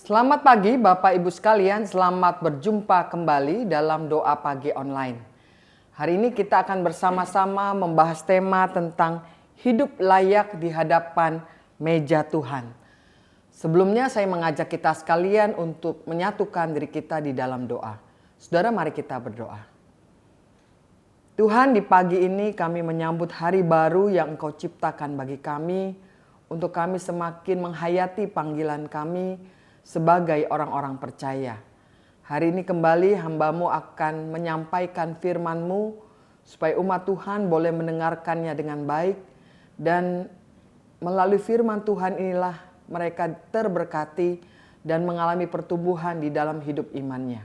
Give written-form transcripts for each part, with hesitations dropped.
Selamat pagi Bapak Ibu sekalian, selamat berjumpa kembali dalam doa pagi online. Hari ini kita akan bersama-sama membahas tema tentang hidup layak di hadapan meja Tuhan. Sebelumnya saya mengajak kita sekalian untuk menyatukan diri kita di dalam doa. Saudara, mari kita berdoa. Tuhan, di pagi ini kami menyambut hari baru yang Engkau ciptakan bagi kami, untuk kami semakin menghayati panggilan kami sebagai orang-orang percaya. Hari ini kembali hamba-Mu akan menyampaikan firman-Mu supaya umat Tuhan boleh mendengarkannya dengan baik, dan melalui firman Tuhan inilah mereka terberkati dan mengalami pertumbuhan di dalam hidup imannya.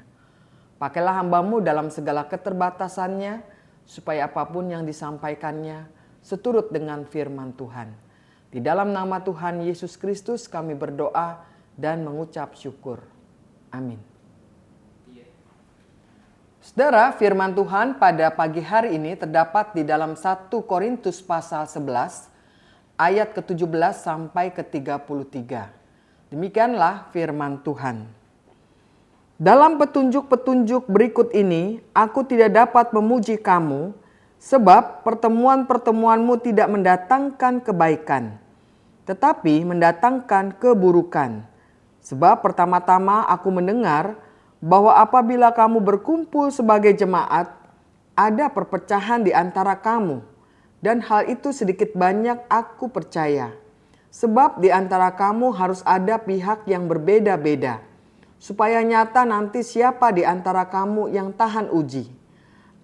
Pakailah hamba-Mu dalam segala keterbatasannya supaya apapun yang disampaikannya seturut dengan firman Tuhan. Di dalam nama Tuhan Yesus Kristus kami berdoa dan mengucap syukur. Amin. Saudara, firman Tuhan pada pagi hari ini terdapat di dalam 1 Korintus pasal 11 ayat ke-17 sampai ke-33. Demikianlah firman Tuhan. Dalam petunjuk-petunjuk berikut ini, aku tidak dapat memuji kamu, sebab pertemuan-pertemuanmu tidak mendatangkan kebaikan, tetapi mendatangkan keburukan. Sebab pertama-tama aku mendengar bahwa apabila kamu berkumpul sebagai jemaat, ada perpecahan di antara kamu. Dan hal itu sedikit banyak aku percaya. Sebab di antara kamu harus ada pihak yang berbeda-beda, supaya nyata nanti siapa di antara kamu yang tahan uji.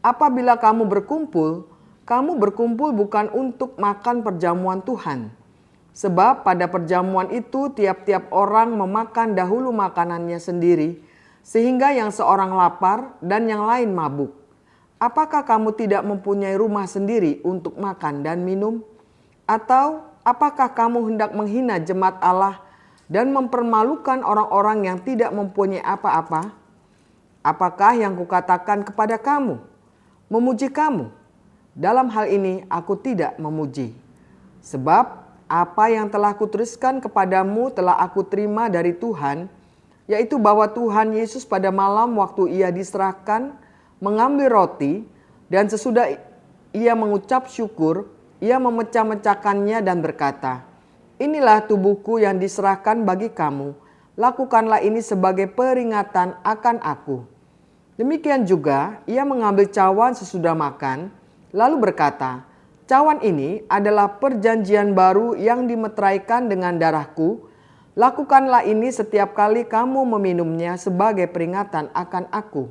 Apabila kamu berkumpul bukan untuk makan perjamuan Tuhan. Sebab pada perjamuan itu tiap-tiap orang memakan dahulu makanannya sendiri, sehingga yang seorang lapar dan yang lain mabuk. Apakah kamu tidak mempunyai rumah sendiri untuk makan dan minum? Atau apakah kamu hendak menghina jemaat Allah dan mempermalukan orang-orang yang tidak mempunyai apa-apa? Apakah yang kukatakan kepada kamu? Memuji kamu? Dalam hal ini aku tidak memuji. Sebab apa yang telah kutuliskan kepadamu telah aku terima dari Tuhan, yaitu bahwa Tuhan Yesus pada malam waktu ia diserahkan mengambil roti, dan sesudah ia mengucap syukur, ia memecah-mecahkannya dan berkata, "Inilah tubuhku yang diserahkan bagi kamu, lakukanlah ini sebagai peringatan akan aku." Demikian juga ia mengambil cawan sesudah makan, lalu berkata, "Cawan ini adalah perjanjian baru yang dimeteraikan dengan darahku. Lakukanlah ini setiap kali kamu meminumnya sebagai peringatan akan aku.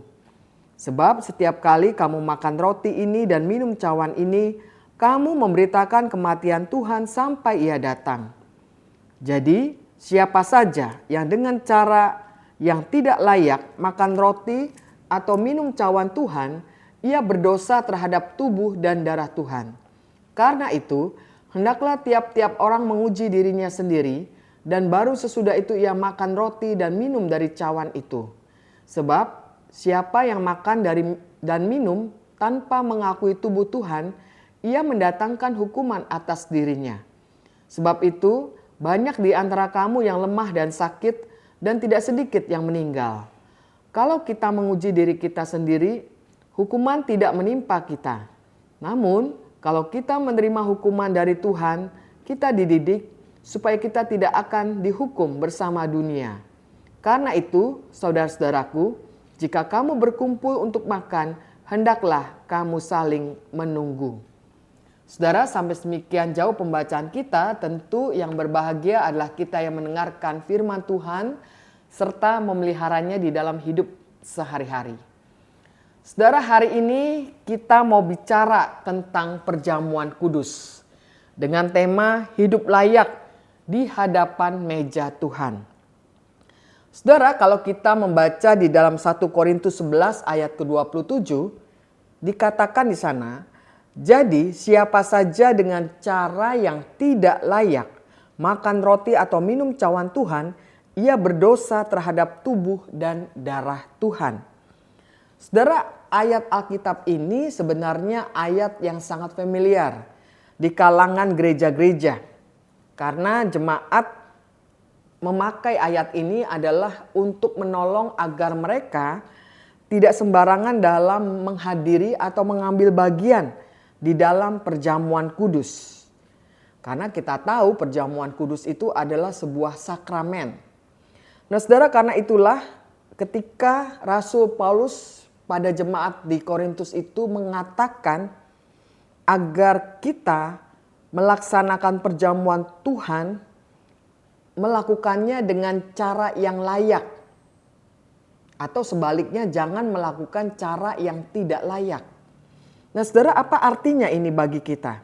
Sebab setiap kali kamu makan roti ini dan minum cawan ini, kamu memberitakan kematian Tuhan sampai ia datang. Jadi siapa saja yang dengan cara yang tidak layak makan roti atau minum cawan Tuhan, ia berdosa terhadap tubuh dan darah Tuhan. Karena itu, hendaklah tiap-tiap orang menguji dirinya sendiri, dan baru sesudah itu ia makan roti dan minum dari cawan itu. Sebab siapa yang makan dan minum tanpa mengakui tubuh Tuhan, ia mendatangkan hukuman atas dirinya. Sebab itu, banyak di antara kamu yang lemah dan sakit, dan tidak sedikit yang meninggal. Kalau kita menguji diri kita sendiri, hukuman tidak menimpa kita. Namun, kalau kita menerima hukuman dari Tuhan, kita dididik supaya kita tidak akan dihukum bersama dunia. Karena itu, saudara-saudaraku, jika kamu berkumpul untuk makan, hendaklah kamu saling menunggu. Saudara, sampai demikian jauh pembacaan kita, tentu yang berbahagia adalah kita yang mendengarkan firman Tuhan serta memeliharanya di dalam hidup sehari-hari. Saudara, hari ini kita mau bicara tentang perjamuan kudus dengan tema hidup layak di hadapan meja Tuhan. Saudara, kalau kita membaca di dalam 1 Korintus 11 ayat ke-27, dikatakan di sana, "Jadi siapa saja dengan cara yang tidak layak makan roti atau minum cawan Tuhan, ia berdosa terhadap tubuh dan darah Tuhan." Saudara, ayat Alkitab ini sebenarnya ayat yang sangat familiar di kalangan gereja-gereja. Karena jemaat memakai ayat ini adalah untuk menolong agar mereka tidak sembarangan dalam menghadiri atau mengambil bagian di dalam perjamuan kudus. Karena kita tahu perjamuan kudus itu adalah sebuah sakramen. Nah saudara, karena itulah ketika Rasul Paulus pada jemaat di Korintus itu mengatakan agar kita melaksanakan perjamuan Tuhan, melakukannya dengan cara yang layak. Atau sebaliknya, jangan melakukan cara yang tidak layak. Nah saudara, apa artinya ini bagi kita?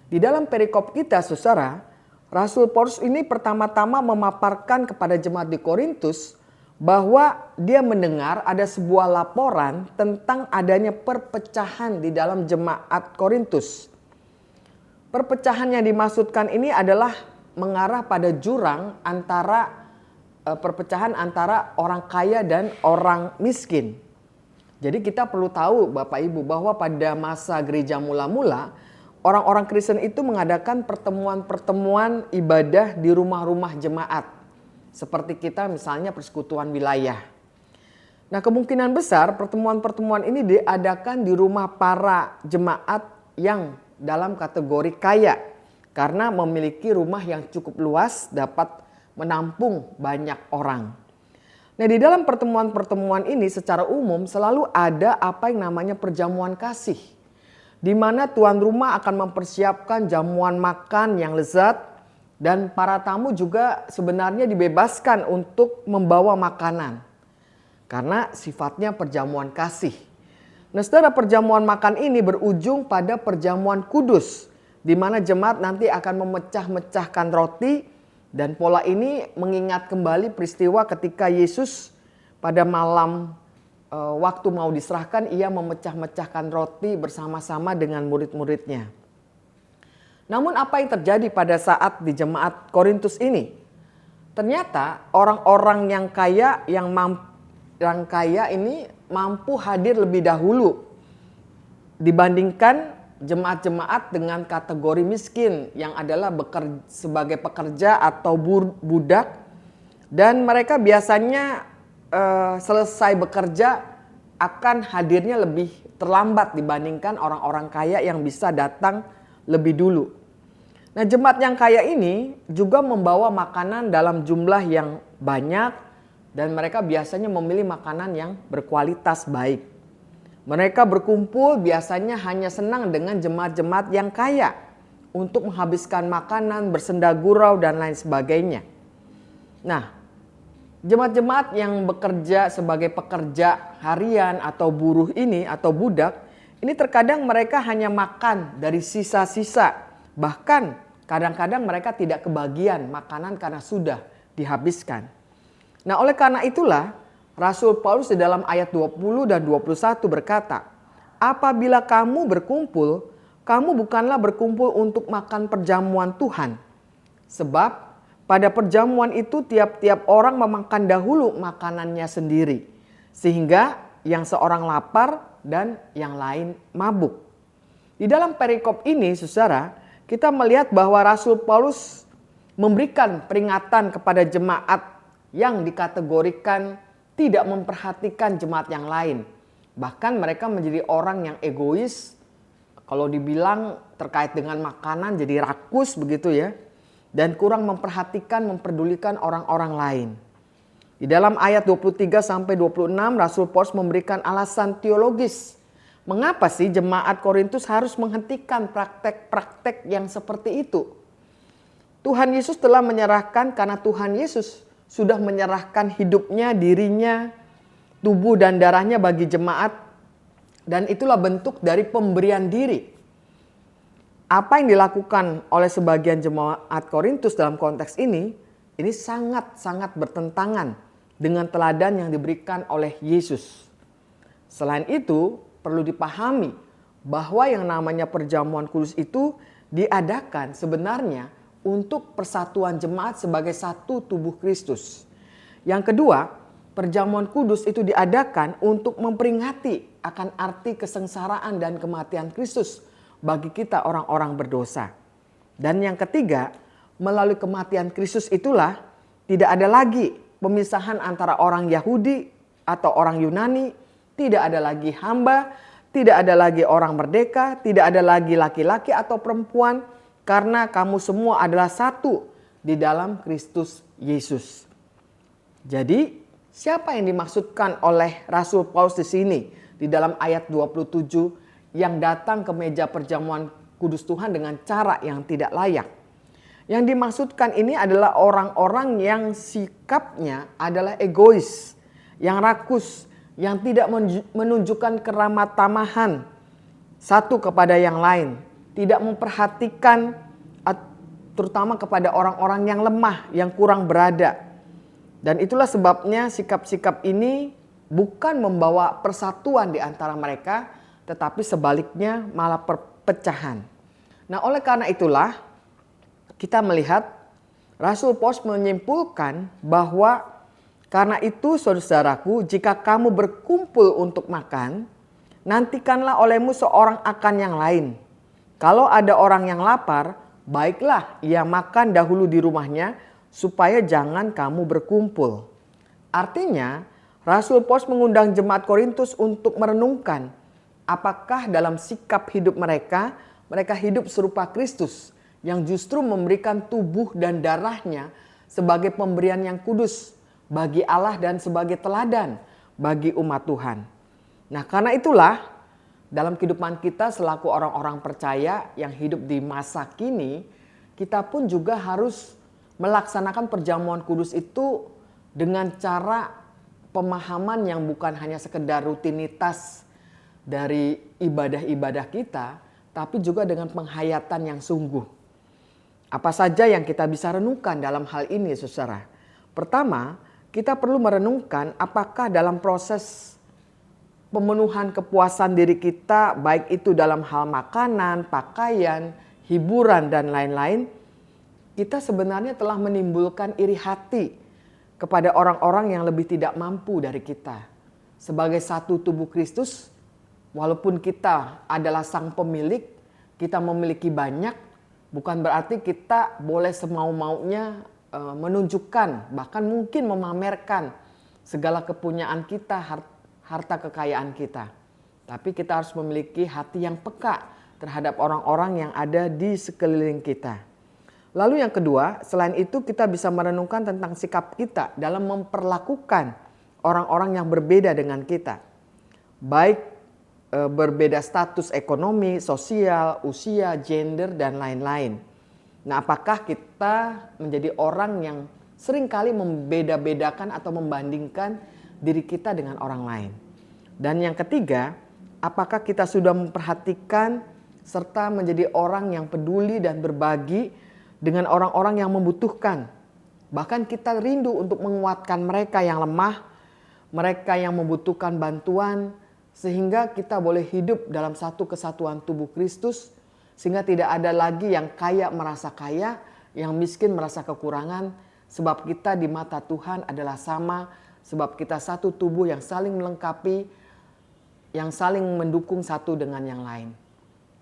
Di dalam perikop kita saudara, Rasul Paulus ini pertama-tama memaparkan kepada jemaat di Korintus bahwa dia mendengar ada sebuah laporan tentang adanya perpecahan di dalam jemaat Korintus. Perpecahan yang dimaksudkan ini adalah mengarah pada jurang antara perpecahan antara orang kaya dan orang miskin. Jadi kita perlu tahu Bapak Ibu bahwa pada masa gereja mula-mula orang-orang Kristen itu mengadakan pertemuan-pertemuan ibadah di rumah-rumah jemaat. Seperti kita misalnya persekutuan wilayah. Nah kemungkinan besar pertemuan-pertemuan ini diadakan di rumah para jemaat yang dalam kategori kaya. Karena memiliki rumah yang cukup luas dapat menampung banyak orang. Nah di dalam pertemuan-pertemuan ini secara umum selalu ada apa yang namanya perjamuan kasih. Di mana tuan rumah akan mempersiapkan jamuan makan yang lezat. Dan para tamu juga sebenarnya dibebaskan untuk membawa makanan. Karena sifatnya perjamuan kasih. Nah saudara, perjamuan makan ini berujung pada perjamuan kudus. Di mana jemaat nanti akan memecah-mecahkan roti. Dan pola ini mengingat kembali peristiwa ketika Yesus pada malam waktu mau diserahkan, ia memecah-mecahkan roti bersama-sama dengan murid-muridnya. Namun apa yang terjadi pada saat di jemaat Korintus ini? Ternyata orang-orang yang kaya ini mampu hadir lebih dahulu dibandingkan jemaat-jemaat dengan kategori miskin yang adalah sebagai pekerja atau budak, dan mereka biasanya selesai bekerja akan hadirnya lebih terlambat dibandingkan orang-orang kaya yang bisa datang lebih dulu. Nah jemaat yang kaya ini juga membawa makanan dalam jumlah yang banyak dan mereka biasanya memilih makanan yang berkualitas baik. Mereka berkumpul biasanya hanya senang dengan jemaat-jemaat yang kaya untuk menghabiskan makanan, bersenda gurau dan lain sebagainya. Nah, jemaat-jemaat yang bekerja sebagai pekerja harian atau buruh ini atau budak, ini terkadang mereka hanya makan dari sisa-sisa. Bahkan kadang-kadang mereka tidak kebagian makanan karena sudah dihabiskan. Nah, oleh karena itulah Rasul Paulus di dalam ayat 20 dan 21 berkata, apabila kamu berkumpul, kamu bukanlah berkumpul untuk makan perjamuan Tuhan. Sebab pada perjamuan itu tiap-tiap orang memakan dahulu makanannya sendiri. Sehingga yang seorang lapar dan yang lain mabuk. Di dalam perikop ini saudara, kita melihat bahwa Rasul Paulus memberikan peringatan kepada jemaat yang dikategorikan tidak memperhatikan jemaat yang lain. Bahkan mereka menjadi orang yang egois. Kalau dibilang terkait dengan makanan jadi rakus begitu ya. Dan kurang memperhatikan, memperdulikan orang-orang lain. Di dalam ayat 23-26 Rasul Paulus memberikan alasan teologis. Mengapa sih jemaat Korintus harus menghentikan praktek-praktek yang seperti itu? Tuhan Yesus telah menyerahkan, karena Tuhan Yesus sudah menyerahkan hidupnya, dirinya, tubuh dan darahnya bagi jemaat. Dan itulah bentuk dari pemberian diri. Apa yang dilakukan oleh sebagian jemaat Korintus dalam konteks ini sangat-sangat bertentangan dengan teladan yang diberikan oleh Yesus. Selain itu, perlu dipahami bahwa yang namanya perjamuan kudus itu diadakan sebenarnya untuk persatuan jemaat sebagai satu tubuh Kristus. Yang kedua, perjamuan kudus itu diadakan untuk memperingati akan arti kesengsaraan dan kematian Kristus bagi kita orang-orang berdosa. Dan yang ketiga, melalui kematian Kristus itulah Tidak ada lagi pemisahan antara orang Yahudi atau orang Yunani. Tidak ada lagi hamba, tidak ada lagi orang merdeka, tidak ada lagi laki-laki atau perempuan. Karena kamu semua adalah satu di dalam Kristus Yesus. Jadi siapa yang dimaksudkan oleh Rasul Paulus di sini? Di dalam ayat 27 yang datang ke meja perjamuan kudus Tuhan dengan cara yang tidak layak. Yang dimaksudkan ini adalah orang-orang yang sikapnya adalah egois, yang rakus, yang tidak menunjukkan keramah tamahan satu kepada yang lain, tidak memperhatikan terutama kepada orang-orang yang lemah, yang kurang berada. Dan itulah sebabnya sikap-sikap ini bukan membawa persatuan di antara mereka, tetapi sebaliknya malah perpecahan. Nah, oleh karena itulah kita melihat Rasul Paulus menyimpulkan bahwa karena itu saudaraku, jika kamu berkumpul untuk makan, nantikanlah olehmu seorang akan yang lain. Kalau ada orang yang lapar, baiklah ia makan dahulu di rumahnya supaya jangan kamu berkumpul. Artinya Rasul Paulus mengundang jemaat Korintus untuk merenungkan apakah dalam sikap hidup mereka hidup serupa Kristus yang justru memberikan tubuh dan darahnya sebagai pemberian yang kudus bagi Allah dan sebagai teladan bagi umat Tuhan. Nah, karena itulah dalam kehidupan kita selaku orang-orang percaya yang hidup di masa kini, kita pun juga harus melaksanakan perjamuan kudus itu dengan cara pemahaman yang bukan hanya sekedar rutinitas dari ibadah-ibadah kita, tapi juga dengan penghayatan yang sungguh. Apa saja yang kita bisa renungkan dalam hal ini, saudara? Pertama, kita perlu merenungkan apakah dalam proses pemenuhan kepuasan diri kita, baik itu dalam hal makanan, pakaian, hiburan, dan lain-lain, kita sebenarnya telah menimbulkan iri hati kepada orang-orang yang lebih tidak mampu dari kita. Sebagai satu tubuh Kristus, walaupun kita adalah sang pemilik, kita memiliki banyak, bukan berarti kita boleh semau-maunya menunjukkan, bahkan mungkin memamerkan segala kepunyaan kita, harta kekayaan kita. Tapi kita harus memiliki hati yang peka terhadap orang-orang yang ada di sekeliling kita. Lalu yang kedua, selain itu kita bisa merenungkan tentang sikap kita dalam memperlakukan orang-orang yang berbeda dengan kita. Baik berbeda status ekonomi, sosial, usia, gender, dan lain-lain. Nah, apakah kita menjadi orang yang seringkali membeda-bedakan atau membandingkan diri kita dengan orang lain? Dan yang ketiga, apakah kita sudah memperhatikan serta menjadi orang yang peduli dan berbagi dengan orang-orang yang membutuhkan? Bahkan kita rindu untuk menguatkan mereka yang lemah, mereka yang membutuhkan bantuan, sehingga kita boleh hidup dalam satu kesatuan tubuh Kristus, sehingga tidak ada lagi yang kaya merasa kaya, yang miskin merasa kekurangan, sebab kita di mata Tuhan adalah sama, sebab kita satu tubuh yang saling melengkapi, yang saling mendukung satu dengan yang lain.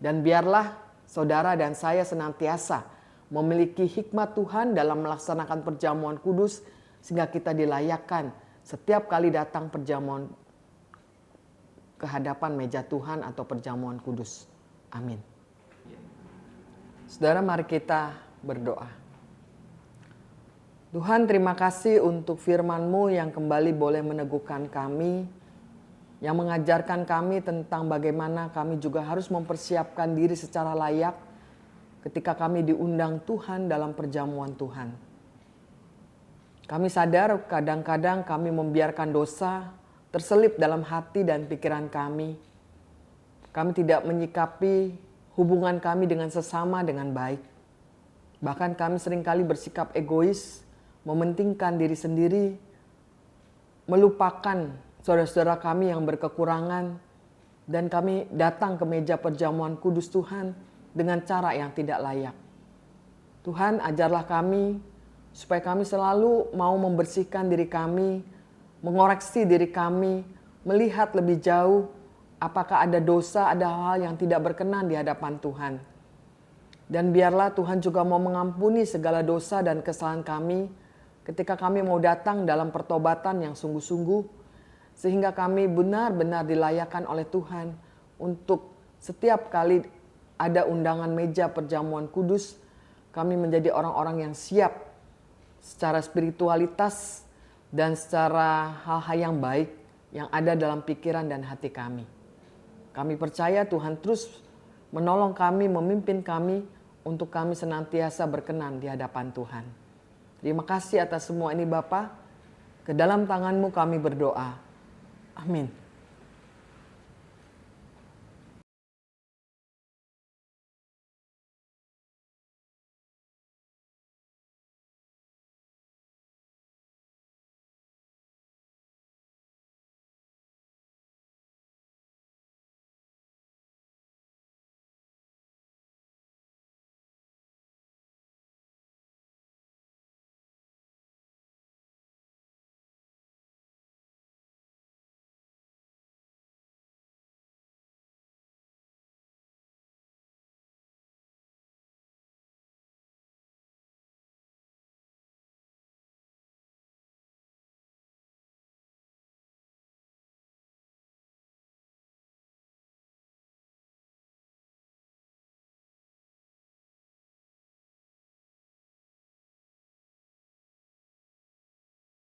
Dan biarlah saudara dan saya senantiasa memiliki hikmat Tuhan dalam melaksanakan perjamuan kudus, sehingga kita dilayakkan setiap kali datang perjamuan ke hadapan meja Tuhan atau perjamuan kudus. Amin. Saudara, mari kita berdoa. Tuhan, terima kasih untuk firman-Mu yang kembali boleh meneguhkan kami, yang mengajarkan kami tentang bagaimana kami juga harus mempersiapkan diri secara layak ketika kami diundang Tuhan dalam perjamuan Tuhan. Kami sadar kadang-kadang kami membiarkan dosa terselip dalam hati dan pikiran kami. Kami tidak menyikapi hubungan kami dengan sesama dengan baik. Bahkan kami seringkali bersikap egois, mementingkan diri sendiri, melupakan saudara-saudara kami yang berkekurangan, dan kami datang ke meja perjamuan kudus Tuhan dengan cara yang tidak layak. Tuhan, ajarlah kami supaya kami selalu mau membersihkan diri kami, mengoreksi diri kami, melihat lebih jauh apakah ada dosa, ada hal yang tidak berkenan di hadapan Tuhan. Dan biarlah Tuhan juga mau mengampuni segala dosa dan kesalahan kami, ketika kami mau datang dalam pertobatan yang sungguh-sungguh, sehingga kami benar-benar dilayakkan oleh Tuhan untuk setiap kali ada undangan meja perjamuan kudus, kami menjadi orang-orang yang siap secara spiritualitas dan secara hal-hal yang baik yang ada dalam pikiran dan hati kami. Kami percaya Tuhan terus menolong kami, memimpin kami untuk kami senantiasa berkenan di hadapan Tuhan. Terima kasih atas semua ini Bapa. Ke dalam tangan-Mu kami berdoa. Amin.